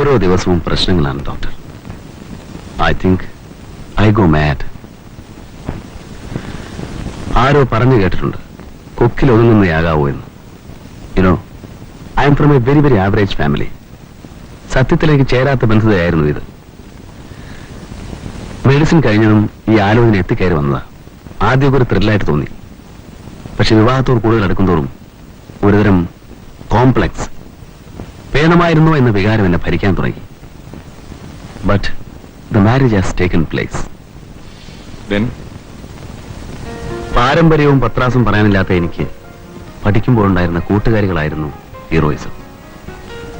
ഓരോ ദിവസവും പ്രശ്നങ്ങളാണ് doctor. I think I go mad. ആരോ പറഞ്ഞു കേട്ടിട്ടുണ്ട്, കൊക്കിൽ ഒതുങ്ങുന്നയാകാവോ എന്ന്. You know, I am from a very very average family. സത്യത്തിലേക്ക് ചേരാത്ത ബന്ധതയായിരുന്നു ഇത്. മെഡിസിൻ കഴിഞ്ഞതും ഈ ആലോചന എത്തിക്കയറി വന്നതാ. ആദ്യമൊക്കെ ഒരു ത്രില്ലായിട്ട് തോന്നി. പക്ഷെ വിവാഹത്തോട് കൂടുതൽ അടുക്കുന്തോറും ഒരുതരം കോംപ്ലക്സ്, വേണമായിരുന്നോ എന്ന വികാരം എന്നെ ഭരിക്കാൻ തുടങ്ങി. But the marriage has taken place. പാരമ്പര്യവും പത്രാസും പറയാനില്ലാത്ത എനിക്ക് പഠിക്കുമ്പോഴുണ്ടായിരുന്ന കൂട്ടുകാരികളായിരുന്നു ഹീറോയിസം.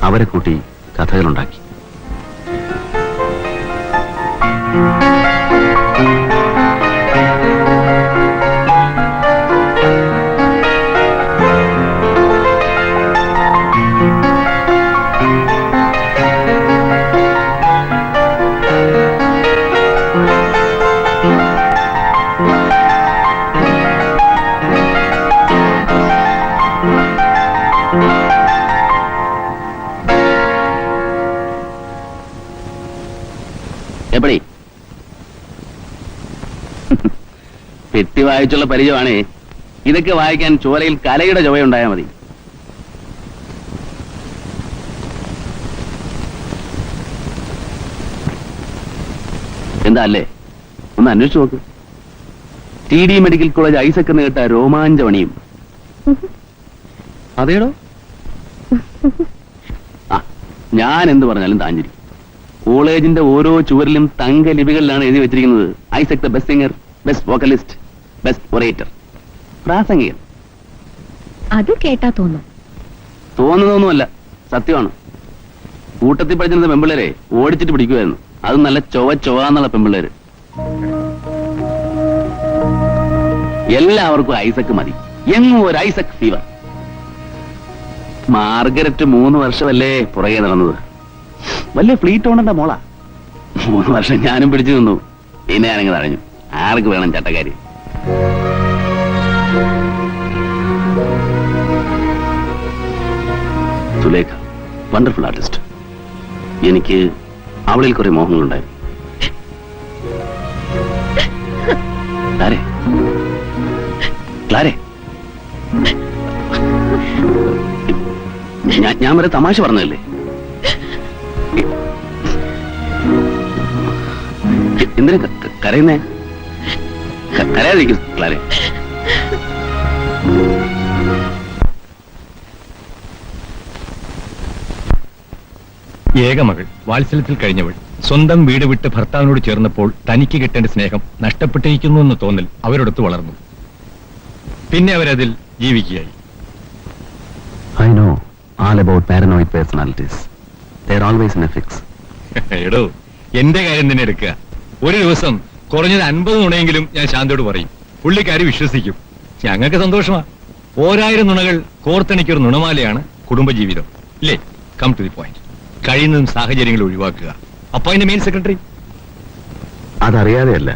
അവരെ കൂട്ടി കഥകളുണ്ടാക്കി. എപ്പടി പെട്ടി വായിച്ചുള്ള പരിചയമാണേ. ഇതൊക്കെ വായിക്കാൻ ചോലയിൽ കലയുടെ ചുവയുണ്ടായാൽ മതി. എന്താ അല്ലേ, ഒന്ന് അന്വേഷിച്ചു നോക്ക്. TD മെഡിക്കൽ കോളേജ് ഐസക് എന്ന് കേട്ട രോമാഞ്ചമണിയും. അതേടോ, ഞാൻ എന്ത് പറഞ്ഞാലും താഞ്ചിരി. കോളേജിന്റെ ഓരോ ചുവരിലും തങ്ക ലിപികളിലാണ് എഴുതി വെച്ചിരിക്കുന്നത്, Isaac the best singer, best vocalist, best orator, പ്രാസംഗികൻ. അത് കേട്ടാ തോന്നുന്നതൊന്നുമല്ല, സത്യമാണ്. കൂട്ടത്തിൽ പഠിച്ചിരുന്ന പെമ്പിള്ളേരെ ഓടിച്ചിട്ട് പിടിക്കുമായിരുന്നു. അത് നല്ല ചൊവ്വാന്നുള്ള പെമ്പിള്ളേര്. എല്ലാവർക്കും ഐസക് മതി, എങ്ങും ഒരു ഐസക് ഫീവർ. മാർഗരറ്റ് 3 വർഷമല്ലേ പുറകെ നടന്നത്. വലിയ ഫ്ലീറ്റ് ഓണന്റെ മോളാ. 3 വർഷം ഞാനും പിടിച്ചു നിന്നു. പിന്നെ ഞാനങ്ങ് തടഞ്ഞു. ആർക്ക് വേണം ചട്ടക്കാരി? Sulekha wonderful artist. എനിക്ക് അവളിൽ കുറെ മോഹങ്ങളുണ്ടായിരുന്നു. ക്ലാരെ, ഞാൻ വരെ തമാശ പറഞ്ഞതല്ലേ. എന്തിനാ കരയുന്നേ? കരയാതിരിക്കും ക്ലാരെ. ഏകമകൾ, വാത്സല്യത്തിൽ കഴിഞ്ഞവൾ, സ്വന്തം വീട് വിട്ട് ഭർത്താവിനോട് ചേർന്നപ്പോൾ തനിക്ക് കിട്ടേണ്ട സ്നേഹം നഷ്ടപ്പെട്ടിരിക്കുന്നു എന്ന് തോന്നൽ അവരോടൊത്ത് വളർന്നു. പിന്നെ അവരതിൽ ജീവിക്കുകയായി. I know all about paranoid personalities. They're always in a fix. എടോ, എന്റെ കാര്യം തന്നെ എടുക്കുക. ഒരു ദിവസം കുറഞ്ഞത് 50 നുണയെങ്കിലും ഞാൻ ശാന്തയോട് പറയും. പുള്ളിക്കാരി വിശ്വസിക്കും. ഞങ്ങൾക്ക് സന്തോഷമാ. 1000 നുണകൾ കോർത്തണിക്കൊരു നുണമാലയാണ് കുടുംബജീവിതം. ഇല്ലേ? Come to the point. കഴിയുന്നതും സാഹചര്യങ്ങൾ ഒഴിവാക്കുക. Appoint main secretary. അതറിയാതെയല്ല,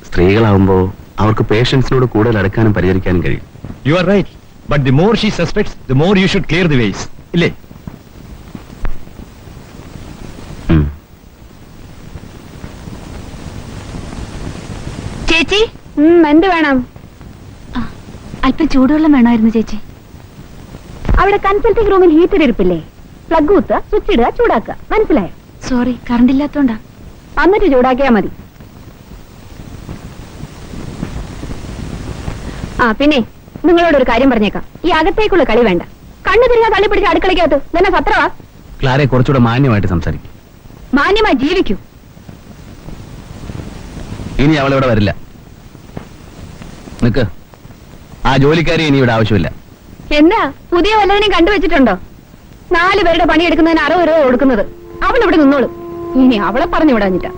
സ്ത്രീകളാവുമ്പോ അവർക്ക് പേഷ്യൻസിനോട് കൂടുതൽ അടുക്കാനും പരിചരിക്കാനും കഴിയും. You are right. But the more she suspects, the more you should clear the ways. ഇല്ലേ? ചേച്ചി, എന്ത് വേണം? അല്പം ചൂടുവെള്ളം വേണമായിരുന്നു ചേച്ചി. അവിടെ കൺസൾട്ടിംഗ് റൂമിൽ ഹീറ്റർ ഇരിപ്പില്ലേ? പ്ലഗ് കുത്തുക, സ്വിച്ച് ഇടുക, ചൂടാക്കുക. മനസ്സിലായോ? സോറി, കറണ്ട് ഇല്ലാത്തോണ്ടാ. എന്നിട്ട് ചൂടാക്കിയാ മതി. പിന്നെ നിങ്ങളോടൊരു കാര്യം പറഞ്ഞേക്കാം. ഈ അകത്തേക്കുള്ള കളി വേണ്ട. കണ്ണു തിരിഞ്ഞാൽ തള്ളി പിടിച്ച് അടുക്കളയ്ക്കകത്ത് തന്നെ സത്രവാ. ക്ലാരെ, കുറച്ചുകൂടെ മാന്യമായിട്ട് സംസാരിക്കും. മാന്യമായി ജീവിക്കൂ. ഇനി അവളിവിടെ വരില്ല. നിക്ക്, ആ ജോലിക്കാരി ഇനി ഇവിടെ ആവശ്യമില്ല. എന്താ പുതിയ വല്ലതിനെയും കണ്ടുവച്ചിട്ടുണ്ടോ? 4 പേരുടെ പണിയെടുക്കുന്നതിന് 60 രൂപ കൊടുക്കുന്നത്. അവൾ ഇവിടെ നിന്നോളും. ഇനി അവളെ പറഞ്ഞു വിടാഞ്ഞിട്ടാ.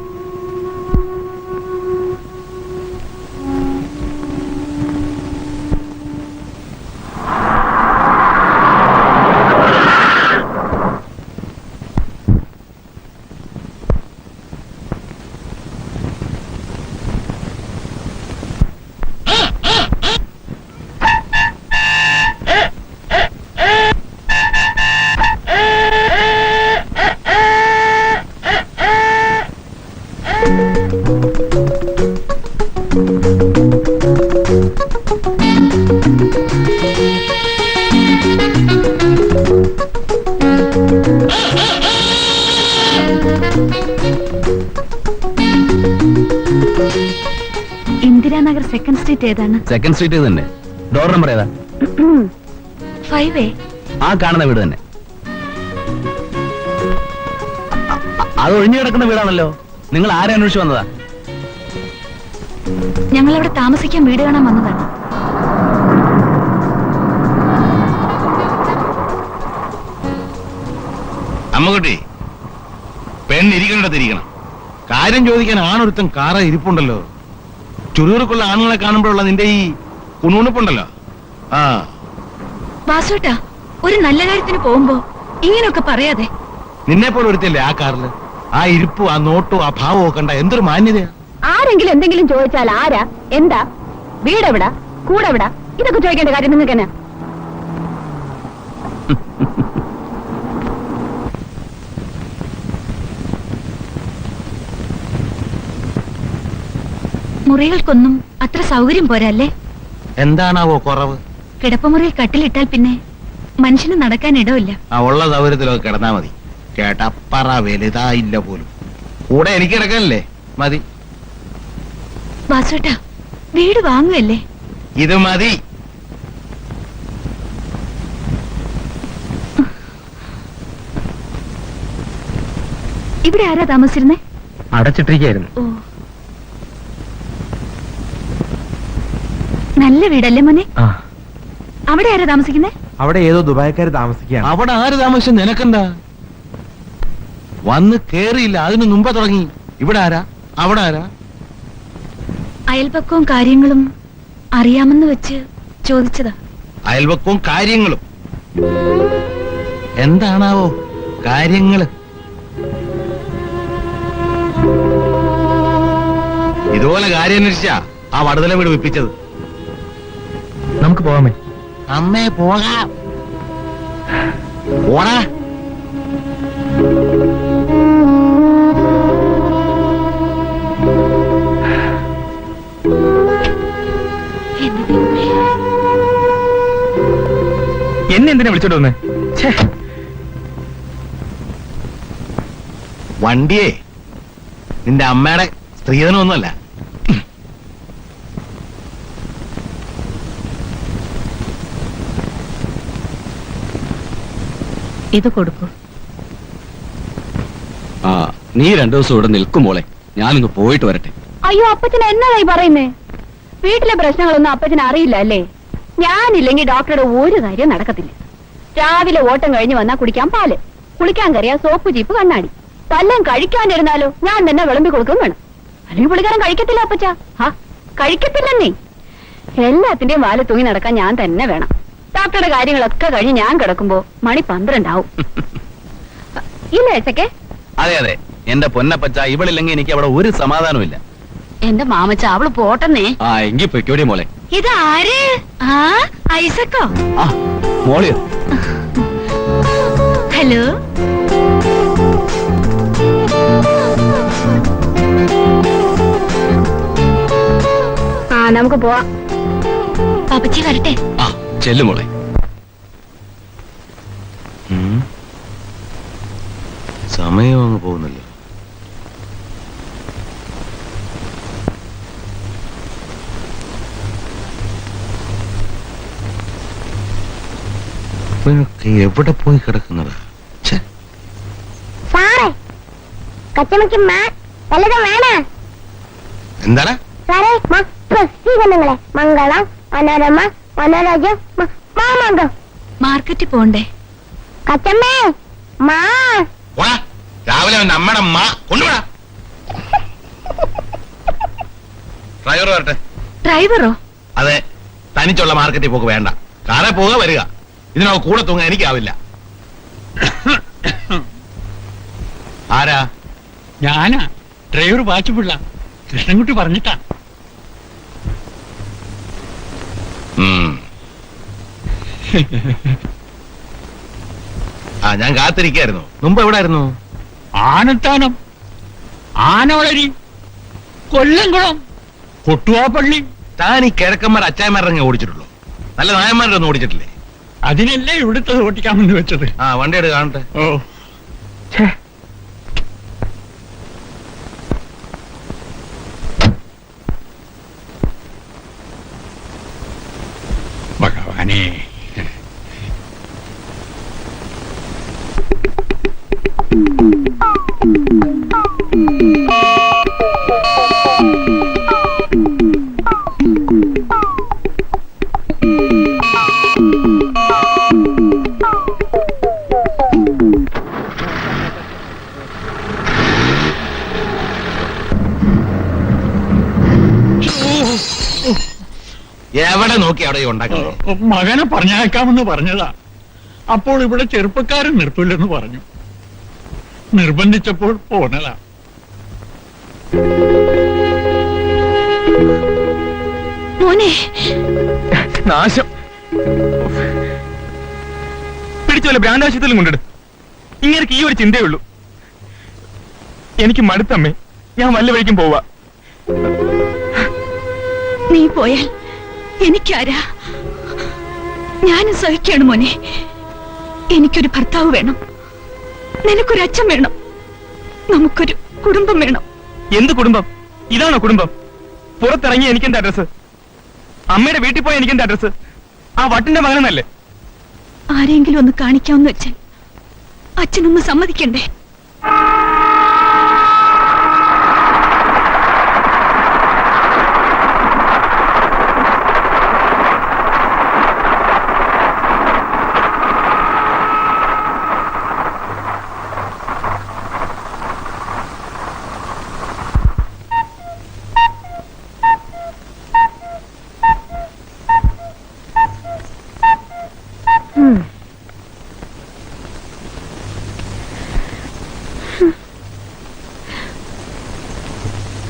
ഇന്ദിരാനഗർ സെക്കൻഡ് സ്ട്രീറ്റ് ഏതാണ്? സെക്കൻഡ് സ്ട്രീറ്റ് തന്നെ. ഡോർ നമ്പർ ഏതാ? 5A. ആ കാണുന്ന വീട് തന്നെ. അത് ഒഴിഞ്ഞു കിടക്കുന്ന വീടാണല്ലോ. നിങ്ങൾ ആരെ അന്വേഷിച്ചു വന്നതാ? ഞങ്ങൾ അവിടെ താമസിക്കാൻ വീട് കാണാൻ വന്നതാണ്. അമ്മകുട്ടി, പെണ്ണിരിക്കണ്ടിരിക്കണം. കാര്യം ചോദിക്കാൻ ആണൊരുത്തൻ കാറ ഇരിപ്പുണ്ടല്ലോ. ചുരുക്കുള്ള ആണുങ്ങളെ കാണുമ്പോഴുള്ള നിന്റെ ഈ കുണുണുപ്പുണ്ടല്ലോ. ആ വാസുട്ടാ, ഒരു നല്ല കാര്യത്തിന് പോകുമ്പോ ഇങ്ങനെയൊക്കെ പറയാതെ. നിന്നെ പോലെ ഒരുത്തല്ലേ ആ കാറില്? ആ ഇരിപ്പും ആ നോട്ടും ആ ഭാവവും കണ്ട എന്തൊരു മാന്യതയാ. ആരെങ്കിലും എന്തെങ്കിലും ചോദിച്ചാൽ ആരാ, എന്താ, വീടെവിടാ, കൂടെവിടാ, ഇതൊക്കെ ചോദിക്കേണ്ട കാര്യം നിങ്ങൾക്ക് തന്നെ. മുറികൾക്കൊന്നും അത്ര സൗകര്യം പോരല്ലേ? എന്താണാവോ കുറവ്? കിടപ്പുമുറിയിൽ കട്ടിലിട്ടാൽ പിന്നെ മനുഷ്യന് നടക്കാൻ ഇടമില്ല. ആ ഉള്ള സൗകര്യത്തിലൊക്കെ കിടന്നാ മതി. കേട്ടപ്പറ വലുതായില്ല പോലും. കൂടെ എനിക്ക് കിടക്കാനല്ലേ മതി. വാസുട്ടാ, വീട് വാങ്ങുകയല്ലേ? ഇത് മതി. ഇവിടെ ആരാ താമസിച്ചിരുന്നേ? അടച്ചിട്ടിരിക്കായിരുന്നു. ഓ, നല്ല വീടല്ലേ മോനെ? അവിടെ ആരാ താമസിക്കുന്നേ? അവിടെ ഏതോ ദുബായക്കാര് താമസിക്കുകയാണ്. അവിടെ ആര് താമസിച്ച നിനക്കെന്താ? വന്ന് കേറിയില്ല, അതിന് മുമ്പേ തുടങ്ങി. ഇവിടെ ആരാ, അവിടെ ആരാ? അയൽപക്കവും കാര്യങ്ങളും അറിയാമെന്ന് വെച്ച് ചോദിച്ചതാ. അയൽവക്കവും കാര്യങ്ങളും എന്താണാവോ കാര്യങ്ങള്? ഇതുപോലെ കാര്യം അന്വേഷിച്ചാ ആ വടുതല വീട് വിപ്പിച്ചത്. നമുക്ക് പോകാമേ? അമ്മേ പോകാം. പോടാ. എന്നെ എന്തിനാ വിളിച്ചോണ്ട് വന്നേ? വണ്ടിയേ നിന്റെ അമ്മയുടെ സ്ത്രീധനമൊന്നുമല്ല. ഇത് കൊടുക്കൂ. ആ, നീ 2 ദിവസം ഇവിടെ നിൽക്കുമ്പോളെ ഞാനൊന്ന് പോയിട്ട് വരട്ടെ. അയ്യോ, അപ്പച്ചന് എന്നതായി പറയുന്നേ? വീട്ടിലെ പ്രശ്നങ്ങളൊന്നും അപ്പച്ചന് അറിയില്ല അല്ലേ? ഞാനില്ലെങ്കിൽ ഡോക്ടറുടെ ഒരു കാര്യം നടക്കത്തില്ല. രാവിലെ ഓട്ടം കഴിഞ്ഞ് വന്നാ കുടിക്കാൻ പാല്, കുളിക്കാൻ കറിയാ സോപ്പ്, ചീപ്പ്, കണ്ണാടി. വല്ലതും കഴിക്കാനിരുന്നാലോ ഞാൻ തന്നെ വിളമ്പി കൊടുക്കും വേണം. അല്ലെങ്കിൽ പുള്ളിക്കാരൻ കഴിക്കത്തില്ല അപ്പച്ച. ഹാ, കഴിക്കത്തില്ലെന്നേ. എല്ലാത്തിന്റെയും വാല് തൂങ്ങി നടക്കാൻ ഞാൻ തന്നെ വേണം. ഡോക്ടറുടെ കാര്യങ്ങളൊക്കെ കഴിഞ്ഞ് ഞാൻ കിടക്കുമ്പോ മണി 12 ആവും. ഇല്ല ഏച്ചക്കെ? അതെ അതെ, എന്റെ പൊന്നപ്പച്ച, ഇവളില്ലെങ്കിൽ എനിക്ക് അവിടെ ഒരു സമാധാനവും ഇല്ല. എന്റെ മാമച്ച, അവള് പോട്ടെന്നേ. ആ, എങ്കിൽ പൊയ്ക്കോടി മോളെ. ഇതാര്? ആ, ഐസക്കോ? ആ, മോളിയോ? ഹലോ. ആ, നമുക്ക് പോവാം. പാപ്പച്ചി വരട്ടെ. ആ, ചെല്ലു മോളെ. സമയം അങ്ങ് പോകുന്നല്ലോ. എവിടെ പോയി കിടക്കുന്നത്? സാറേ, കച്ചമയ്ക്ക് വല്ലതും വേണ? എന്താണ് സാറേ, പ്രസിദ്ധീകരണങ്ങളെ മംഗളം, മനോരമ, മനോരാജ്യം, മാമാങ്കം. മാർക്കറ്റിൽ പോണ്ടേ? കച്ചമ്മേ, മാ രാവിലെ നമ്മുടെ അമ്മ കൊണ്ടുപോടാ. ഡ്രൈവർ വരട്ടെ. ഡ്രൈവറോ? അതെ, തനിച്ചുള്ള മാർക്കറ്റിൽ പോക്ക് വേണ്ട. കാറെ പോക വരിക. ഇതിനോ കൂടെ തൂങ്ങാൻ എനിക്കാവില്ല. ആരാ? ഞാനാ ഡ്രൈവർ പാച്ചുപിള്ള. കൃഷ്ണൻകുട്ടി പറഞ്ഞിട്ടാ. ആ, ഞാൻ കാത്തിരിക്കായിരുന്നു. മുമ്പ് എവിടായിരുന്നു? ആനത്താനം, ആന വളരി. കൊല്ലംകുളം കൊട്ടുവാപ്പള്ളി. താൻ ഈ കിഴക്കന്മാർ അച്ചായന്മാരങ്ങ് ഓടിച്ചിട്ടുള്ളൂ, നല്ല നായന്മാരുടെ ഒന്നും ഓടിച്ചിട്ടില്ലേ? അതിനല്ലേ ഇവിടുത്തെ ഓട്ടിക്കാമെന്ന് വെച്ചത്. ആ വണ്ടി എടുത്ത് കാണട്ടെ. ഓ ഭഗവാനേ, എവിടെ നോക്കി അവിടെ ഉണ്ടാക്കുന്നത്? മകനെ പറഞ്ഞേക്കാമെന്ന് പറഞ്ഞതാ. അപ്പോൾ ഇവിടെ ചെറുപ്പക്കാരൻ നിർത്തില്ലെന്ന് പറഞ്ഞു. നിർബന്ധിച്ചപ്പോൾ പോന്നതാ. മോനെ, നാശം പിടിച്ചോലെ ഭ്രാന്താശുപത്രിയിലും കൊണ്ടിട്. ഇങ്ങനെ ഈ ഒരു ചിന്തയുള്ളൂ. എനിക്ക് മടുത്തമ്മേ, ഞാൻ വല്ല വഴിക്കും പോവാ. നീ പോയാൽ എനിക്കാരാ? ഞാനും സഹിക്കാണ് മോനെ. എനിക്കൊരു ഭർത്താവ് വേണം, നിനക്കൊരു അച്ഛൻ വേണം, നമുക്കൊരു കുടുംബം വേണം. എന്ത് കുടുംബം? ഇതാണോ കുടുംബം? പുറത്തിറങ്ങി എനിക്കെന്താ അഡ്രസ്? അമ്മയുടെ വീട്ടിൽ പോയ എനിക്കെന്താ അഡ്രസ്? ആ വട്ടിന്റെ മകനെന്നല്ലേ? ആരെങ്കിലും ഒന്ന് കാണിക്കാമെന്ന് വെച്ചാൽ അച്ഛനൊന്ന് സമ്മതിക്കണ്ടേ?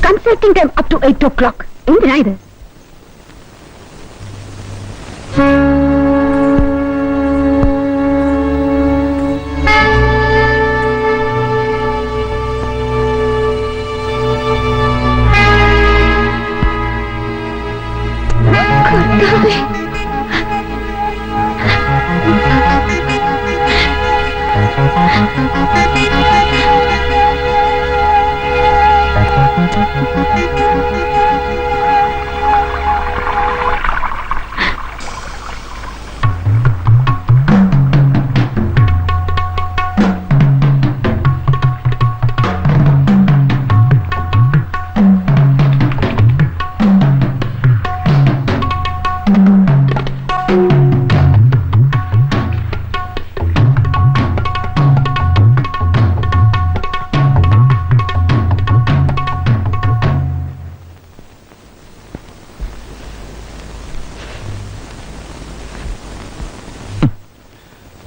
Consulting time up to 8 o'clock. എന്തിനാ ഇത്?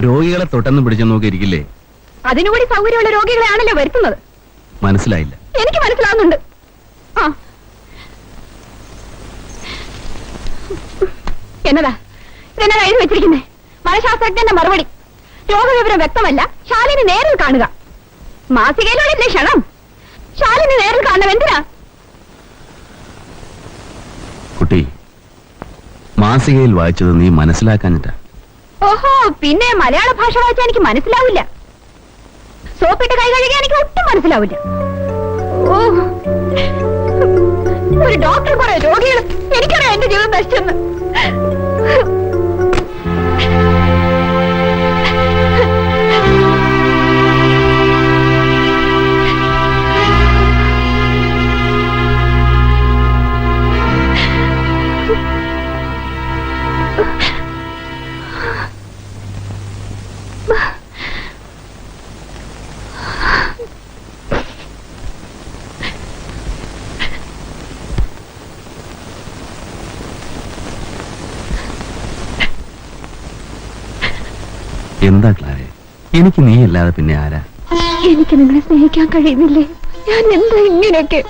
രോഗികളെ തൊട്ടെന്ന് പിടിച്ചു നോക്കിയിരിക്കില്ലേ? അതിനുകൂടി സൗകര്യമുള്ള രോഗികളെയാണല്ലോ വരുത്തുന്നത്. മനസ്സിലായില്ല. എനിക്ക് മനസ്സിലാവുന്നുണ്ട്. ആ എന്നതാ ഇതെന്നാ എഴുതി വെച്ചിരിക്കുന്നേ? മനഃശാസ്ത്രജ്ഞന്റെ മറുപടി: രോഗവിവരം വ്യക്തമല്ല, ശാലിനി നേരിൽ കാണുക. മാസികയിലൂടെ ക്ഷണം. ശാലിനി നേരിൽ കാണണം. എന്തിനാ? കുട്ടി, മാസികയിൽ വായിച്ചത് നീ മനസ്സിലാക്കാഞ്ഞിട്ടാ. ഓഹോ, പിന്നെ മലയാള ഭാഷ വായിച്ചാൽ എനിക്ക് മനസ്സിലാവില്ല. സോപ്പിട്ട് കൈ കഴുകിയാൽ എനിക്ക് ഒട്ടും മനസ്സിലാവില്ല. ഓ, ഒരു ഡോക്ടർ കുറെ രോഗികൾ. എനിക്കറിയാം എന്റെ ജീവിതം നശിച്ചെന്ന്. എന്താ ക്ലാരെ, എനിക്ക് നീ അല്ലാതെ പിന്നെ ആരാ? എനിക്ക് നിങ്ങളെ സ്നേഹിക്കാൻ കഴിയുന്നില്ലേ? ഞാൻ എന്താ ഇങ്ങനെയൊക്കെ?